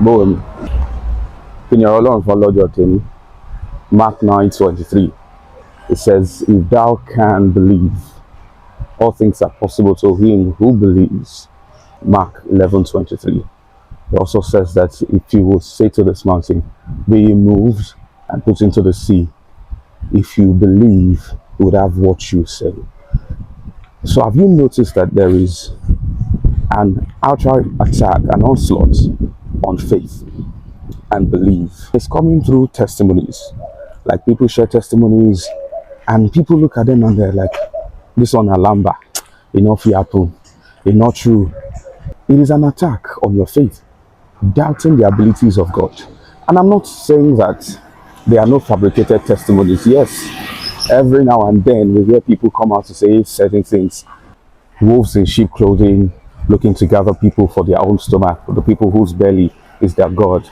Boom. Pinyara Ọlọ́run fún ọlọ́jọ́ tèmi. Mark 9:23. It says, if thou can believe, all things are possible to him who believes. Mark 11:23. It also says that if you will say to this mountain, be ye moved and put into the sea, if you believe, you would have what you say. So have you noticed that there is an outright attack, an onslaught on faith and belief? It's coming through testimonies. Like people share testimonies and people look at them and they're like, this one alamba, enough happen, it's not true. It is an attack on your faith, doubting the abilities of God. And I'm not saying that there are no fabricated testimonies. Yes, every now and then we hear people come out to say certain things. Wolves in sheep clothing, looking to gather people for their own stomach, for the people whose belly is their God.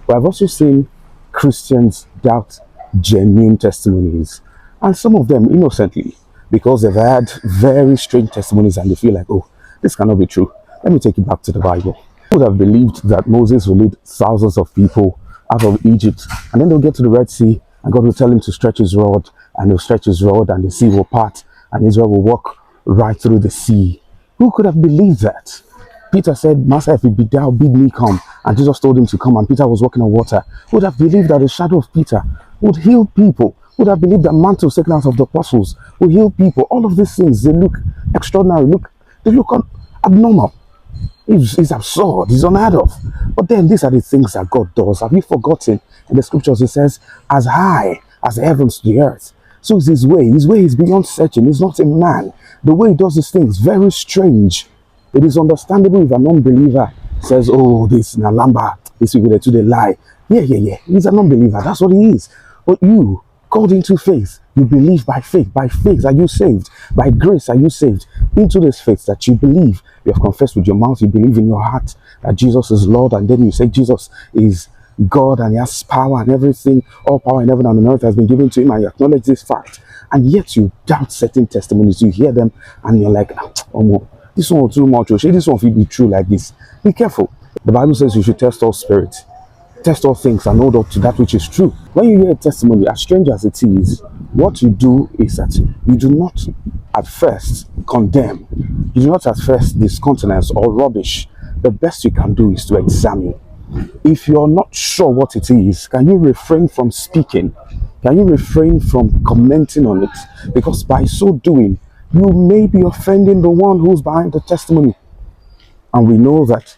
But I've also seen Christians doubt genuine testimonies, and some of them innocently, because they've had very strange testimonies and they feel like, oh, this cannot be true. Let me take it back to the Bible. Who would have believed that Moses will lead thousands of people out of Egypt, and then they'll get to the Red Sea and God will tell him to stretch his rod, and he'll stretch his rod and the sea will part and Israel will walk right through the sea? Who could have believed that? Peter said, Master, if it be thou, bid me come. And Jesus told him to come, and Peter was walking on water. Who would have believed that the shadow of Peter would heal people? Who would have believed that mantles taken out of the apostles would heal people? All of these things, they look extraordinary, they look abnormal. It's absurd, it's unheard of. But then these are the things that God does. Have you forgotten? In the scriptures it says, as high as the heavens to the earth. So is his way. His way is beyond searching. He's not a man. The way he does these things, very strange. It is understandable if an unbeliever says, oh, this Nalamba, this people to the lie. Yeah. He's an unbeliever. That's what he is. But you, called into faith, you believe by faith. By faith are you saved. By grace are you saved. Into this faith that you believe. You have confessed with your mouth. You believe in your heart that Jesus is Lord. And then you say Jesus is God and he has power and everything. All power in heaven and on earth has been given to him. And you acknowledge this fact. And yet you doubt certain testimonies. You hear them and you're like, oh, this one too much. This one will be true like this. Be careful. The Bible says you should test all spirits. Test all things and hold up to that which is true. When you hear a testimony, as strange as it is, what you do is that you do not at first condemn. You do not at first discountenance or rubbish. The best you can do is to examine. If you're not sure what it is, can you refrain from speaking? Can you refrain from commenting on it? Because by so doing, you may be offending the one who's behind the testimony. And we know that